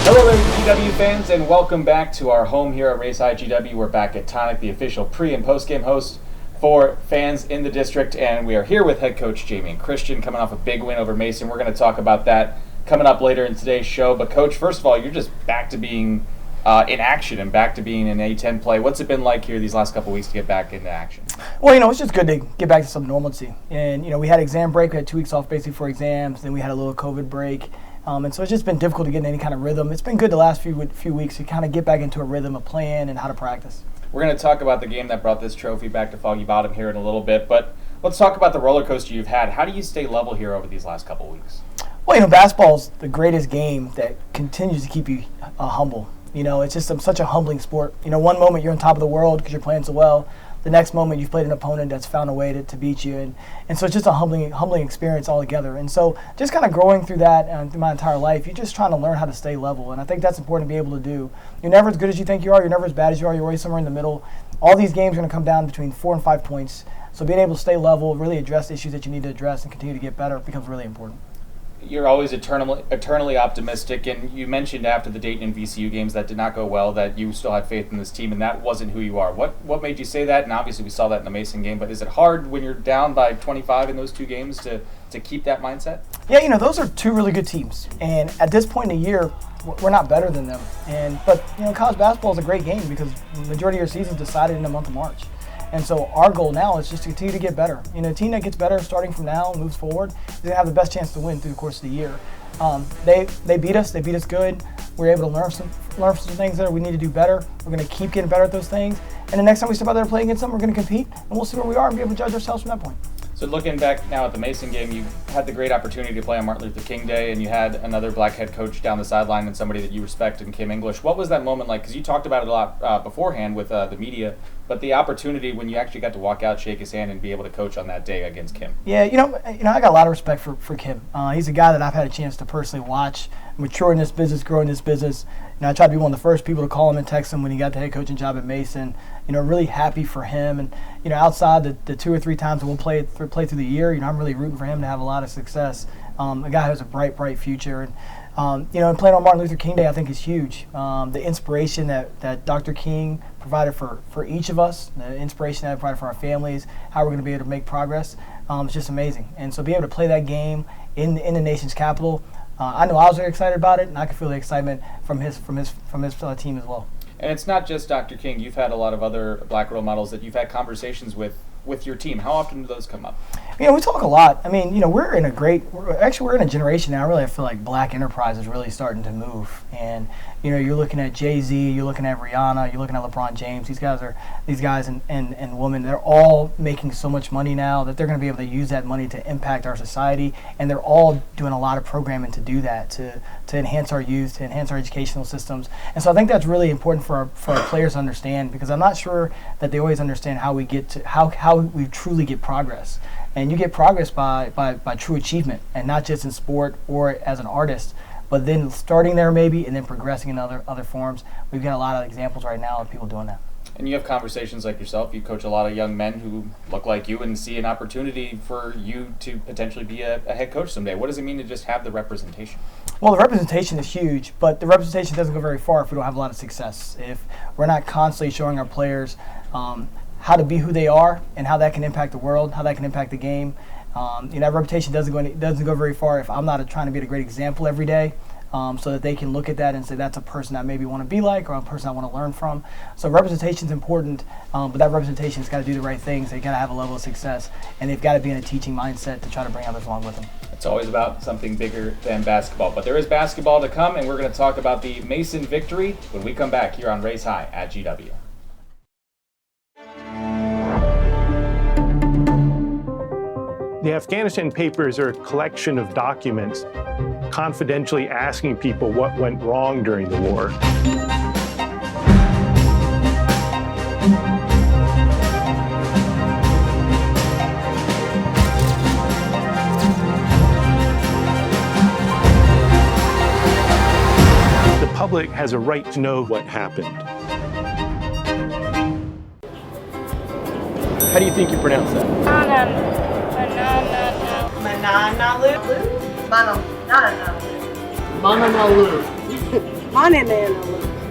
Hello there, GW fans, and welcome back to our home here at Race High GW. We're back at Tonic, the official pre- and post-game host for fans in the district, and we are here with head coach Jamie and Christian coming off a big win over Mason. We're going to talk about that coming up later in today's show. But, Coach, first of all, you're just back to being in action and back to being in A10 play. What's it been like here these last couple of weeks to get back into action? Well, it's just good to get back to some normalcy. And, we had exam break. We had 2 weeks off basically for exams. Then we had a little COVID break. And so it's just been difficult to get in any kind of rhythm. It's been good the last few weeks to kind of get back into a rhythm of playing and how to practice. We're going to talk about the game that brought this trophy back to Foggy Bottom here in a little bit, but let's talk about the roller coaster you've had. How do you stay level here over these last couple of weeks? Well, basketball's the greatest game that continues to keep you humble. It's just such a humbling sport. One moment you're on top of the world because you're playing so well. The next moment you've played an opponent that's found a way to beat you. And so it's just a humbling experience altogether. And so just kind of growing through that through my entire life, you're just trying to learn how to stay level. And I think that's important to be able to do. You're never as good as you think you are. You're never as bad as you are. You're always somewhere in the middle. All these games are going to come down between 4 and 5 points. So being able to stay level, really address issues that you need to address and continue to get better becomes really important. You're always eternally optimistic, and you mentioned after the Dayton and VCU games that did not go well that you still had faith in this team, and that wasn't who you are. What made you say that? And obviously we saw that in the Mason game, but is it hard when you're down by 25 in those 2 games to keep that mindset? Yeah, those are 2 really good teams, and at this point in the year, we're not better than them. But college basketball is a great game because the majority of your season is decided in the month of March. And so our goal now is just to continue to get better. A team that gets better starting from now and moves forward is going to have the best chance to win through the course of the year. They beat us. They beat us good. We're able to learn some things that we need to do better. We're going to keep getting better at those things. And the next time we step out there and play against them, we're going to compete, and we'll see where we are and be able to judge ourselves from that point. So looking back now at the Mason game, you had the great opportunity to play on Martin Luther King Day, and you had another black head coach down the sideline and somebody that you respect in Kim English. What was that moment like? Because you talked about it a lot beforehand with the media, but the opportunity when you actually got to walk out, shake his hand, and be able to coach on that day against Kim. Yeah, I got a lot of respect for Kim. He's a guy that I've had a chance to personally watch mature in this business, grow in this business. I tried to be one of the first people to call him and text him when he got the head coaching job at Mason. Really happy for him. And, outside the 2 or 3 times that we'll play through the year, I'm really rooting for him to have a lot of success. A guy who has a bright future. And playing on Martin Luther King Day I think is huge. The inspiration that Dr. King provided for each of us, the inspiration that he provided for our families, how we're going to be able to make progress, is just amazing. And so be able to play that game in the nation's capital, I know I was very excited about it, and I could feel the excitement from his team as well. And it's not just Dr. King. You've had a lot of other black role models that you've had conversations with your team. How often do those come up? We talk a lot. We're in a generation now. Really, I feel like black enterprise is really starting to move. And you're looking at Jay-Z, you're looking at Rihanna, you're looking at LeBron James. These guys and women, they're all making so much money now that they're going to be able to use that money to impact our society. And they're all doing a lot of programming to do that, to enhance our youth, to enhance our educational systems. And so I think that's really important for our players to understand, because I'm not sure that they always understand how we get to how we truly get progress. And you get progress by true achievement, and not just in sport or as an artist, but then starting there maybe and then progressing in other forms. We've got a lot of examples right now of people doing that. And you have conversations like yourself. You coach a lot of young men who look like you and see an opportunity for you to potentially be a head coach someday. What does it mean to just have the representation? Well, the representation is huge, but the representation doesn't go very far if we don't have a lot of success. If we're not constantly showing our players how to be who they are and how that can impact the world, how that can impact the game. That reputation doesn't go very far if I'm not trying to be a great example every day, so that they can look at that and say that's a person I maybe want to be like, or a person I want to learn from. So representation is important, but that representation has got to do the right things. They've got to have a level of success, and they've got to be in a teaching mindset to try to bring others along with them. It's always about something bigger than basketball, but there is basketball to come, and we're going to talk about the Mason victory when we come back here on Race High at GW. The Afghanistan Papers are a collection of documents confidentially asking people what went wrong during the war. The public has a right to know what happened. How do you think you pronounce that? Mananalu. Mananalu. Mananalu.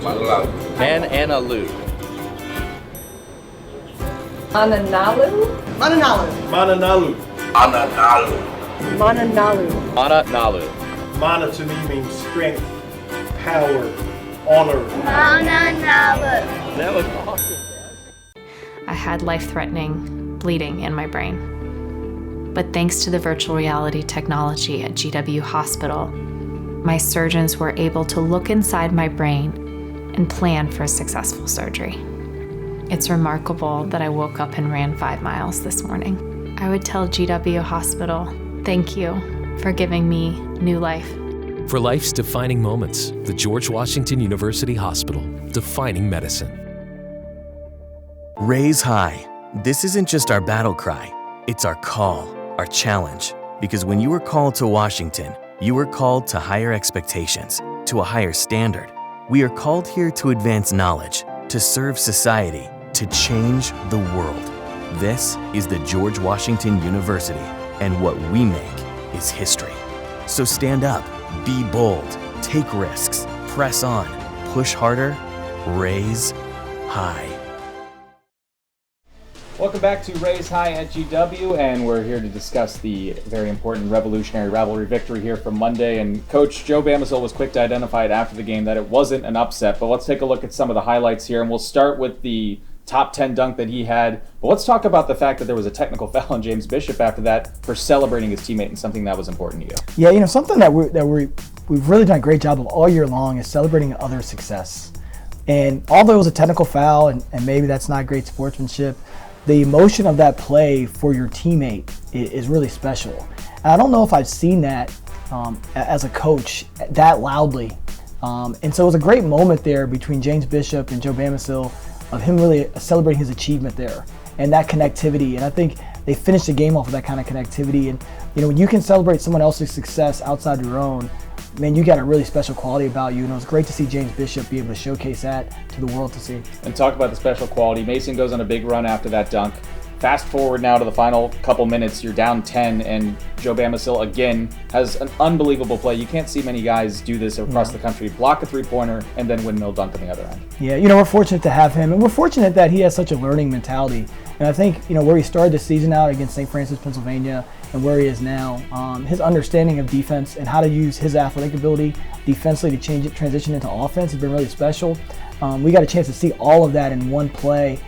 Mananalu. Mananalu. Mananalu. Mananalu. Mananalu. Mananalu. Mananalu. Mana to me means strength, power, honor. Mananalu. That was awesome. I had life-threatening bleeding in my brain. But thanks to the virtual reality technology at GW Hospital, my surgeons were able to look inside my brain and plan for a successful surgery. It's remarkable that I woke up and ran 5 miles this morning. I would tell GW Hospital, thank you for giving me new life. For life's defining moments, the George Washington University Hospital, defining medicine. Raise high. This isn't just our battle cry, it's our call, our challenge. Because when you were called to Washington, you were called to higher expectations, to a higher standard. We are called here to advance knowledge, to serve society, to change the world. This is the George Washington University, and what we make is history. So stand up, be bold, take risks, press on, push harder, raise high. Welcome back to Raise High at GW, and we're here to discuss the very important revolutionary rivalry victory here from Monday. And Coach Joe Bamisile was quick to identify it after the game that it wasn't an upset, but let's take a look at some of the highlights here, and we'll start with the top 10 dunk that he had. But let's talk about the fact that there was a technical foul on James Bishop after that for celebrating his teammate, and something that was important to you. Yeah, something that we've really done a great job of all year long is celebrating other success. And although it was a technical foul, and maybe that's not great sportsmanship, the emotion of that play for your teammate is really special. And I don't know if I've seen that as a coach that loudly. And so it was a great moment there between James Bishop and Joe Bamisile of him really celebrating his achievement there and that connectivity. And I think they finished the game off with that kind of connectivity. And when you can celebrate someone else's success outside of your own, man, you got a really special quality about you, and it was great to see James Bishop be able to showcase that to the world to see. And talk about the special quality. Mason goes on a big run after that dunk. Fast forward now to the final couple minutes, you're down 10, and Joe Bamisile again has an unbelievable play. You can't see many guys do this across the country. Block a three-pointer and then windmill dunk on the other end. Yeah, we're fortunate to have him, and we're fortunate that he has such a learning mentality. And I think, where he started the season out against St. Francis, Pennsylvania, and where he is now, his understanding of defense and how to use his athletic ability defensively to transition into offense has been really special. We got a chance to see all of that in one play.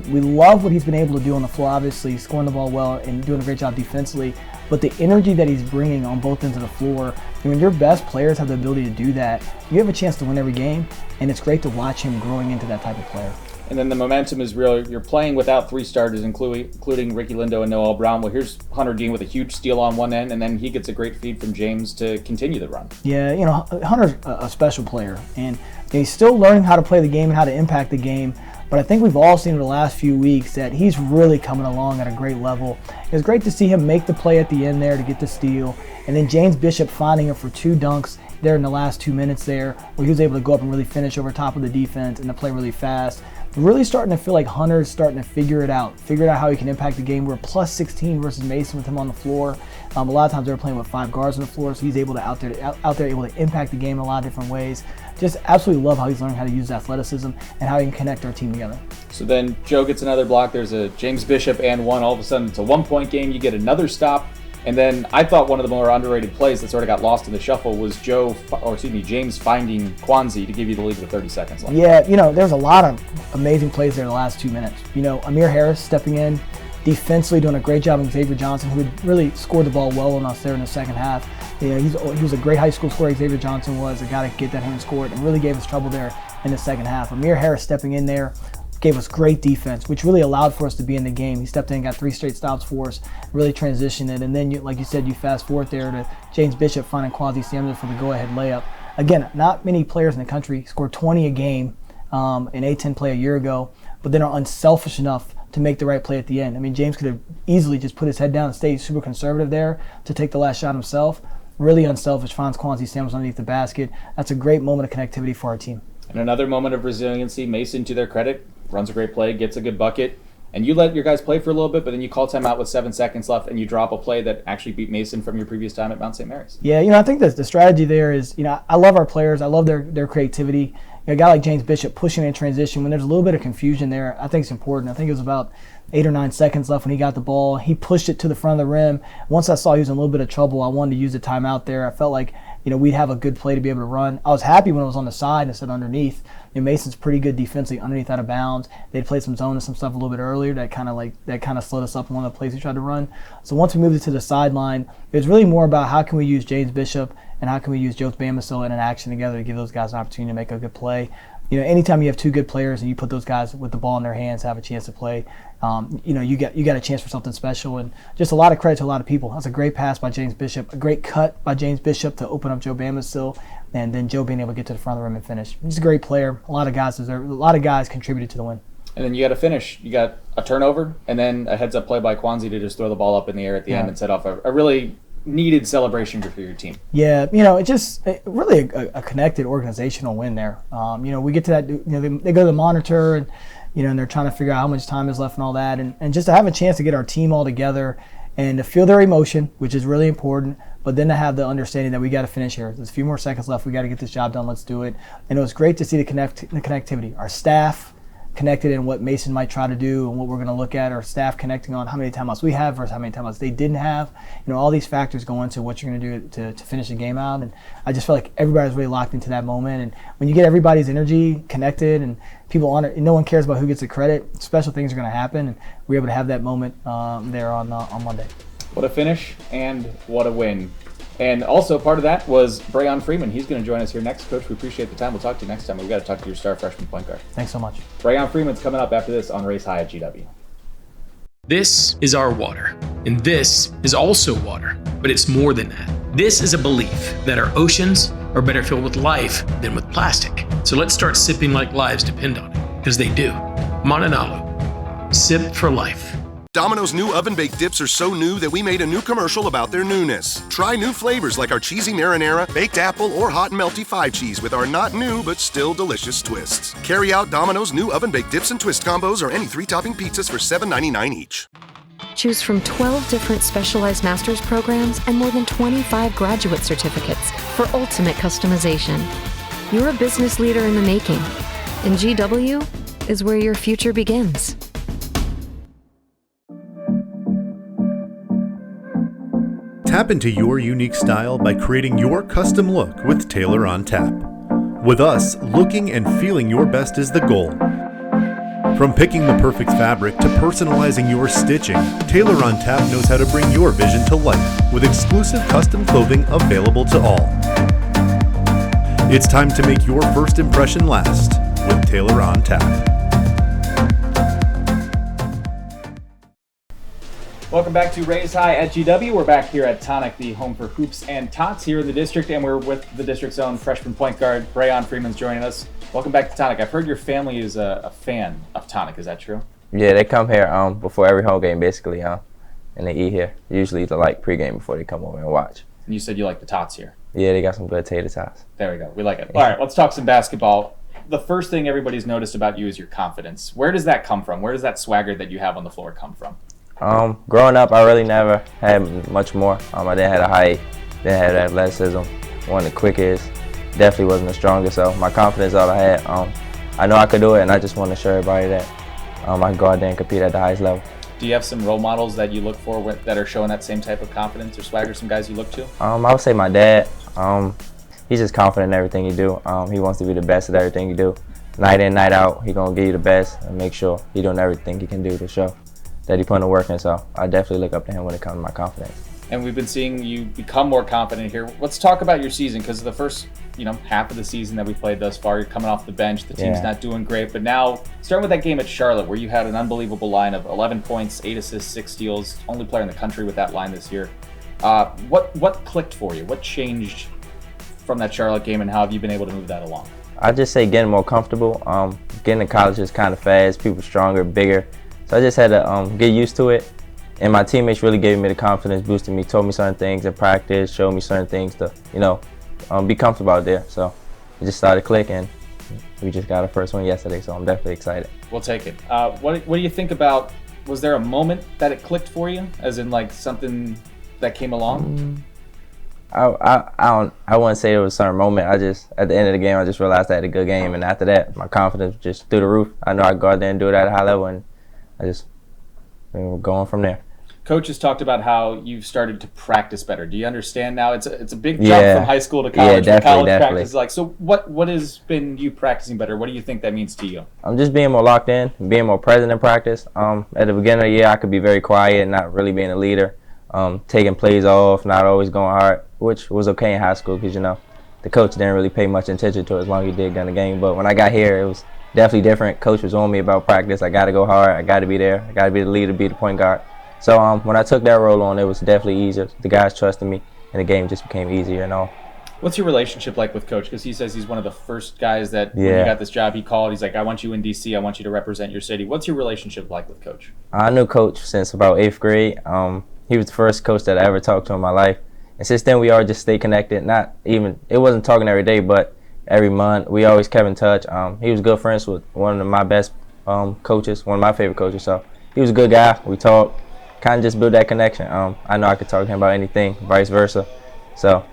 We love what he's been able to do on the floor, obviously, scoring the ball well and doing a great job defensively. But the energy that he's bringing on both ends of the floor, when your best players have the ability to do that, you have a chance to win every game, and it's great to watch him growing into that type of player. And then the momentum is real. You're playing without 3 starters, including Ricky Lindo and Noel Brown. Well, here's Hunter Dean with a huge steal on one end, and then he gets a great feed from James to continue the run. Yeah, Hunter's a special player, and he's still learning how to play the game and how to impact the game. But I think we've all seen in the last few weeks that he's really coming along at a great level. It was great to see him make the play at the end there to get the steal, and then James Bishop finding him for 2 dunks there in the last 2 minutes there, where he was able to go up and really finish over top of the defense and to play really fast. Really starting to feel like Hunter's starting to figure it out how he can impact the game. We're plus 16 versus Mason with him on the floor. A lot of times they're playing with 5 guards on the floor, so he's able to out there able to impact the game in a lot of different ways. Just absolutely love how he's learning how to use athleticism and how he can connect our team together. So then Joe gets another block. There's a James Bishop and one. All of a sudden it's a 1-point game. You get another stop. And then I thought one of the more underrated plays that sort of got lost in the shuffle was James finding Kwanzi to give you the lead with 30 seconds left. Yeah, there's a lot of amazing plays there in the last 2 minutes. Amir Harris stepping in, defensively doing a great job, and Xavier Johnson, who had really scored the ball well on us there in the second half. He was a great high school scorer. Xavier Johnson was a guy to get that hand scored and really gave us trouble there in the second half. Amir Harris stepping in there gave us great defense, which really allowed for us to be in the game. He stepped in, got 3 straight stops for us, really transitioned it. And then, like you said, you fast forward there to James Bishop finding Kwanzi Samuel for the go-ahead layup. Again, not many players in the country scored 20 a game, an A-10 play a year ago, but then are unselfish enough to make the right play at the end. I mean, James could have easily just put his head down and stayed super conservative there to take the last shot himself. Really unselfish, finds Kwanzi Samuel underneath the basket. That's a great moment of connectivity for our team. And another moment of resiliency. Mason, to their credit, runs a great play, gets a good bucket, and you let your guys play for a little bit, but then you call timeout with 7 seconds left, and you drop a play that actually beat Mason from your previous time at Mount St. Mary's. Yeah, I think that the strategy there is, I love our players. I love their creativity. A guy like James Bishop pushing in transition, when there's a little bit of confusion there, I think it's important. I think it was about 8 or 9 seconds left when he got the ball. He pushed it to the front of the rim. Once I saw he was in a little bit of trouble, I wanted to use the timeout there. I felt like, we'd have a good play to be able to run. I was happy when it was on the side instead of underneath. Mason's pretty good defensively underneath out of bounds. They'd played some zone and some stuff a little bit earlier that kind of slowed us up in one of the plays we tried to run. So once we moved it to the sideline, it was really more about how can we use James Bishop and how can we use Joe Bamisile in an action together to give those guys an opportunity to make a good play. Anytime you have 2 good players and you put those guys with the ball in their hands have a chance to play, you got a chance for something special. And just a lot of credit to a lot of people. That's a great pass by James Bishop, a great cut by James Bishop to open up Joe Bamisile, and then Joe being able to get to the front of the rim and finish. He's a great player. A lot of guys contributed to the win. And then you got to finish. You got a turnover, and then a heads-up play by Kwanzi to just throw the ball up in the air at the end and set off a really needed celebration for your team. Yeah, it really a connected organizational win there. We get to that. They go to the monitor and and they're trying to figure out how much time is left and all that, and just to have a chance to get our team all together and to feel their emotion, which is really important. But then to have the understanding that we got to finish here. There's a few more seconds left. We got to get this job done. Let's do it. And it was great to see the connectivity. Our staff connected in what Mason might try to do and what we're going to look at. Our staff connecting on how many timeouts we have versus how many timeouts they didn't have. All these factors go into what you're going to do to finish the game out. And I just felt like everybody was really locked into that moment. And when you get everybody's energy connected and people on it, no one cares about who gets the credit, special things are going to happen. And we were able to have that moment there on Monday. What a finish and what a win. And also part of that was Brayon Freeman. He's going to join us here next. Coach, we appreciate the time. We'll talk to you next time. We've got to talk to your star freshman point guard. Thanks so much. Brayon Freeman's coming up after this on Race High at GW. This is our water, and this is also water, but it's more than that. This is a belief that our oceans are better filled with life than with plastic. So let's start sipping like lives depend on it, because they do. Mananalu, sip for life. Domino's new oven-baked dips are so new that we made a new commercial about their newness. Try new flavors like our cheesy marinara, baked apple, or hot and melty 5-cheese with our not new but still delicious twists. Carry out Domino's new oven-baked dips and twist combos or any 3-topping pizzas for $7.99 each. Choose from 12 different specialized master's programs and more than 25 graduate certificates for ultimate customization. You're a business leader in the making, and GW is where your future begins. Tap into your unique style by creating your custom look with Tailor on Tap. With us, looking and feeling your best is the goal. From picking the perfect fabric to personalizing your stitching, Tailor on Tap knows how to bring your vision to life with exclusive custom clothing available to all. It's time to make your first impression last with Tailor on Tap. Welcome back to Raise High at GW. We're back here at Tonic, the home for hoops and tots here in the district, and we're with the district's own freshman point guard, Brayon Freeman's joining us. Welcome back to Tonic. I've heard your family is a fan of Tonic. Is that true? Yeah, they come here before every home game, basically, and they eat here. Usually eat pregame before they come over and watch. And you said you like the tots here. Yeah, they got some good tater tots. There we go. We like it. All right, let's talk some basketball. The first thing everybody's noticed about you is your confidence. Where does that come from? Where does that swagger that you have on the floor come from? Growing up, I really never had much more. I didn't have a height, didn't have athleticism, wasn't the quickest, definitely wasn't the strongest, so my confidence is all I had. I know I could do it, and I just want to show everybody that I can go out there and compete at the highest level. Do you have some role models that you look for that are showing that same type of confidence or swagger, some guys you look to? I would say my dad. He's just confident in everything he do. He wants to be the best at everything he do. Night in, night out, he going to give you the best and make sure he doing everything he can do to show that he put in the work in, so I definitely look up to him when it comes to my confidence. And we've been seeing you become more confident here. Let's talk about your season, because the first half of the season that we played thus far, you're coming off the bench, the team's not doing great, but now, starting with that game at Charlotte, where you had an unbelievable line of 11 points, 8 assists, 6 steals, only player in the country with that line this year. What clicked for you? What changed from that Charlotte game, and how have you been able to move that along? I'd just say getting more comfortable. Getting to college is kind of fast, people stronger, bigger. So I just had to get used to it, and my teammates really gave me the confidence, boosted me, told me certain things in practice, showed me certain things to, be comfortable out there. So it just started clicking. We just got our first one yesterday, so I'm definitely excited. We'll take it. What do you think about Was there a moment that it clicked for you, as in like something that came along? I wouldn't say it was a certain moment. I just, at the end of the game, I just realized I had a good game, and after that, my confidence just through the roof. I know I could go out there and do it at a high level, and I just been going from there. Coach has talked about how you've started to practice better. Do you understand now? It's a big jump from high school to college. Yeah, college definitely. practice is like. So what has been you practicing better? What do you think that means to you? I'm just being more locked in, being more present in practice. At the beginning of the year, I could be very quiet, not really being a leader, taking plays off, not always going hard, which was okay in high school because, you know, the coach didn't really pay much attention to it as long as he did during the game. But when I got here, it was definitely different. Coach was on me about practice. I got to go hard. I got to be there. I got to be the leader, be the point guard. So when I took that role on, it was definitely easier. The guys trusted me, and the game just became easier and all. What's your relationship like with Coach? Because he says he's one of the first guys that when you got this job, he called. He's like, I want you in D.C. I want you to represent your city. What's your relationship like with Coach? I knew Coach since about 8th grade. He was the first coach that I ever talked to in my life. And since then, we all just stayed connected. It wasn't talking every day, but every month, we always kept in touch. He was good friends with one of my best coaches, one of my favorite coaches. So he was a good guy. We talked, kind of just built that connection. I know I could talk to him about anything, vice versa. So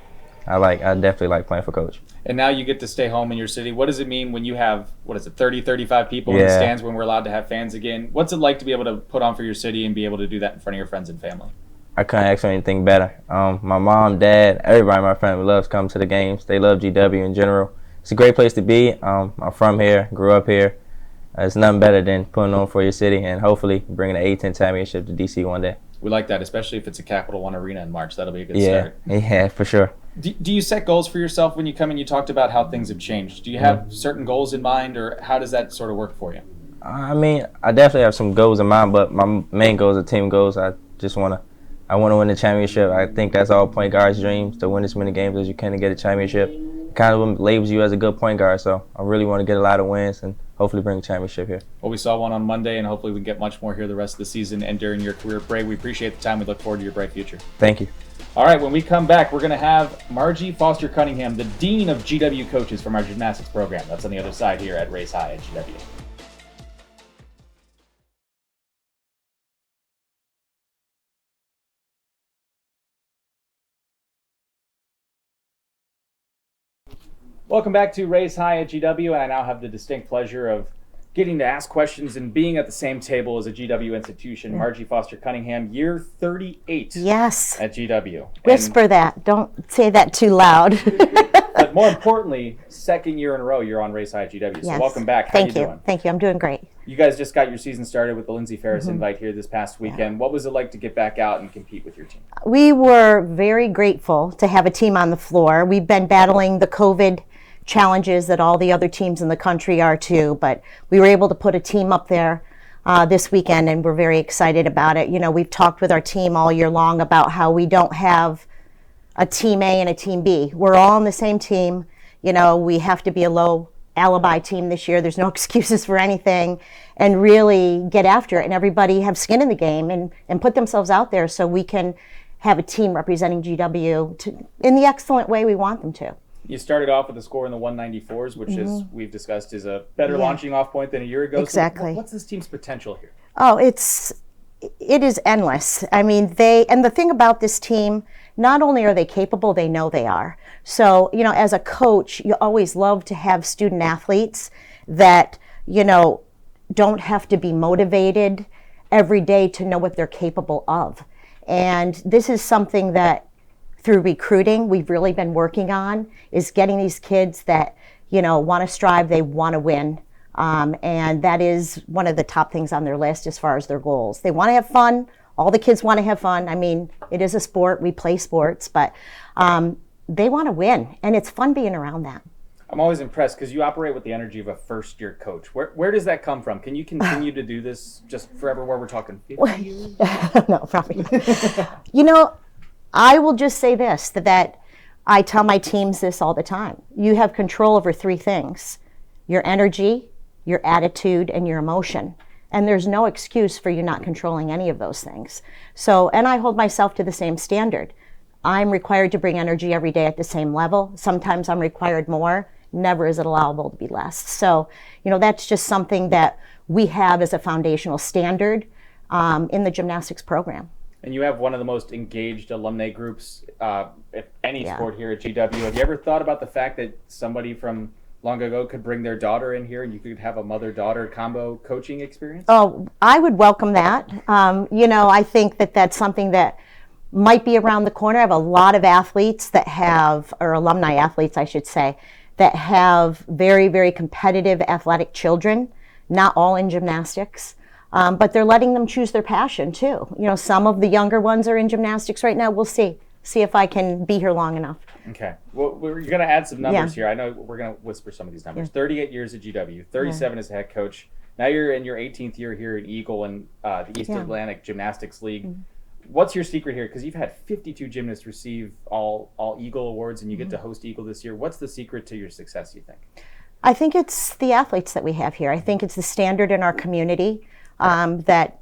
I definitely like playing for Coach. And now you get to stay home in your city. What does it mean when you have, 30, 35 people in the stands when we're allowed to have fans again? What's it like to be able to put on for your city and be able to do that in front of your friends and family? I couldn't ask for anything better. My mom, dad, everybody in my family loves coming to the games. They love GW in general. It's a great place to be. I'm from here, grew up here. It's nothing better than putting on for your city and hopefully bringing the A-10 championship to DC one day. We like that, especially if it's a Capital One arena in March. That'll be a good start. Yeah, for sure. Do you set goals for yourself when you come in? You talked about how things have changed. Do you have certain goals in mind, or how does that sort of work for you? I mean, I definitely have some goals in mind, but my main goals are team goals. I want to win the championship. I think that's all point guards' dreams, to win as many games as you can to get a championship. It kind of labels you as a good point guard, so I really want to get a lot of wins and hopefully bring a championship here. Well, we saw one on Monday, and hopefully we can get much more here the rest of the season and during your career break. We appreciate the time. We look forward to your bright future. Thank you. All right, when we come back, we're going to have Margie Foster Cunningham, the Dean of GW Coaches from our gymnastics program. That's on the other side here at Race High at GW. Welcome back to Race High at GW, and I now have the distinct pleasure of getting to ask questions and being at the same table as a GW institution. Margie Foster Cunningham, year 38 yes. at GW. Whisper that. Don't say that too loud. But more importantly, second year in a row you're on Race High at GW. Yes. So welcome back. How Thank you you. doing? Thank you. I'm doing great. You guys just got your season started with the Lindsey Ferris invite here this past weekend. What was it like to get back out and compete with your team? We were very grateful to have a team on the floor. We've been battling the COVID challenges that all the other teams in the country are too, but we were able to put a team up there this weekend, and we're very excited about it. You know, we've talked with our team all year long about how we don't have a team A and a team B. We're all on the same team. You know, we have to be a low alibi team this year. There's no excuses for anything, and really get after it, and everybody have skin in the game and put themselves out there so we can have a team representing GW in the excellent way we want them to. You started off with a score in the 194s, which is, we've discussed, is a better launching off point than a year ago. Exactly. So what's this team's potential here? Oh, it is endless. I mean, and the thing about this team, not only are they capable, they know they are. So, you know, as a coach, you always love to have student athletes that, you know, don't have to be motivated every day to know what they're capable of. And this is something that through recruiting we've really been working on, is getting these kids that, you know, want to strive, they want to win. And that is one of the top things on their list as far as their goals. They want to have fun. All the kids want to have fun. I mean, it is a sport. We play sports, but they want to win, and it's fun being around that. I'm always impressed because you operate with the energy of a first-year coach. Where does that come from? Can you continue to do this just forever, where we're talking 50 years? No, probably. You know, I will just say this, that I tell my teams this all the time. You have control over three things: your energy, your attitude, and your emotion. And there's no excuse for you not controlling any of those things. So, and I hold myself to the same standard. I'm required to bring energy every day at the same level. Sometimes I'm required more. Never is it allowable to be less. So, you know, that's just something that we have as a foundational standard. in the gymnastics program. And you have one of the most engaged alumni groups, if any sport here at GW. Have you ever thought about the fact that somebody from long ago could bring their daughter in here and you could have a mother-daughter combo coaching experience? Oh, I would welcome that. I think that that's something that might be around the corner. I have a lot of athletes that have, or alumni athletes, I should say, that have very, very competitive athletic children, not all in gymnastics. But they're letting them choose their passion too. Some of the younger ones are in gymnastics right now. We'll see if I can be here long enough. Okay. Well, we're going to add some numbers here. I know we're going to whisper some of these numbers. 38 years at GW, 37 as a head coach. Now you're in your 18th year here at EAGL and the East Atlantic Gymnastics League. What's your secret here? Because you've had 52 gymnasts receive all EAGL awards and you get to host EAGL this year. What's the secret to your success, you think? I think it's the athletes that we have here. I think it's the standard in our community. That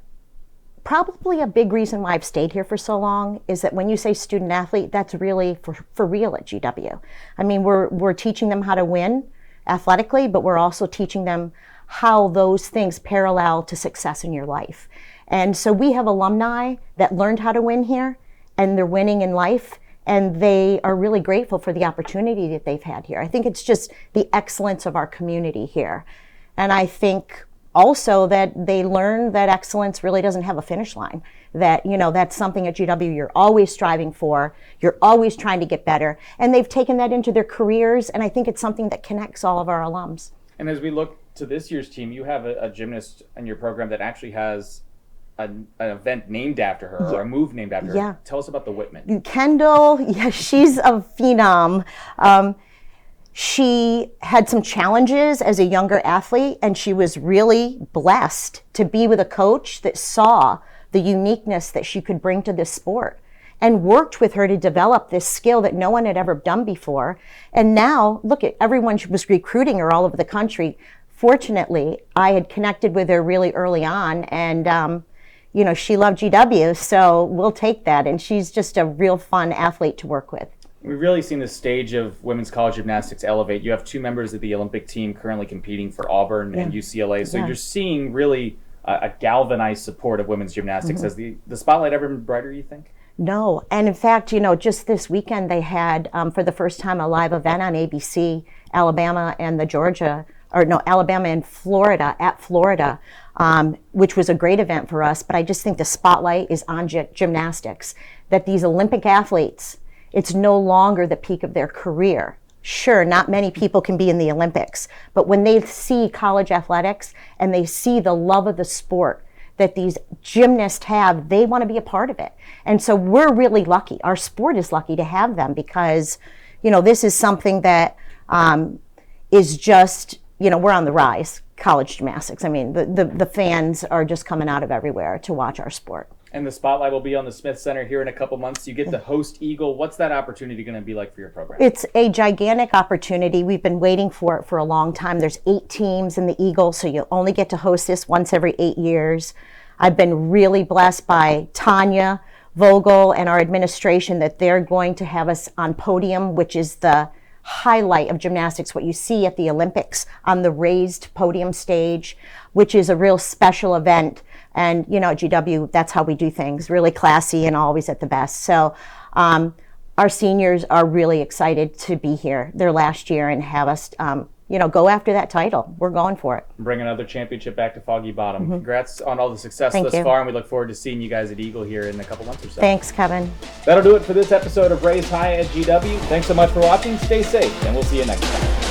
probably a big reason why I've stayed here for so long is that when you say student athlete, that's really for real at GW. I mean, we're teaching them how to win athletically, but we're also teaching them how those things parallel to success in your life. And so we have alumni that learned how to win here, and they're winning in life, and they are really grateful for the opportunity that they've had here. I think it's just the excellence of our community here. And I think also that they learn that excellence really doesn't have a finish line, that that's something at GW you're always striving for, you're always trying to get better, and they've taken that into their careers, and I think it's something that connects all of our alums. And as we look to this year's team, you have a gymnast in your program that actually has an event named after her, or a move named after her. Tell us about the Whitman. Kendall, she's a phenom. She had some challenges as a younger athlete, and she was really blessed to be with a coach that saw the uniqueness that she could bring to this sport and worked with her to develop this skill that no one had ever done before. And now, look at everyone was recruiting her all over the country. Fortunately, I had connected with her really early on, and she loved GW, so we'll take that. And she's just a real fun athlete to work with. We've really seen the stage of women's college gymnastics elevate. You have two members of the Olympic team currently competing for Auburn and UCLA. So you're seeing really a galvanized support of women's gymnastics. Has the spotlight ever been brighter, you think? No. And in fact, just this weekend they had, for the first time, a live event on ABC, Alabama and Alabama and Florida, at Florida, which was a great event for us. But I just think the spotlight is on gymnastics, that these Olympic athletes, it's no longer the peak of their career. Sure, not many people can be in the Olympics, but when they see college athletics and they see the love of the sport that these gymnasts have, they want to be a part of it. And so we're really lucky. Our sport is lucky to have them because, this is something that is just, we're on the rise, college gymnastics. I mean, the fans are just coming out of everywhere to watch our sport. And the spotlight will be on the Smith Center here in a couple months. You get to host EAGL. What's that opportunity going to be like for your program? It's a gigantic opportunity. We've been waiting for it for a long time. There's 8 teams in the EAGL, so you'll only get to host this once every 8 years. I've been really blessed by Tanya Vogel and our administration that they're going to have us on podium, which is the highlight of gymnastics, what you see at the Olympics on the raised podium stage, which is a real special event. And, at GW, that's how we do things, really classy and always at the best. So our seniors are really excited to be here their last year and have us, go after that title. We're going for it. Bring another championship back to Foggy Bottom. Congrats on all the success thus far, and we look forward to seeing you guys at EAGL here in a couple months or so. Thanks, Kevin. That'll do it for this episode of Raised High at GW. Thanks so much for watching. Stay safe, and we'll see you next time.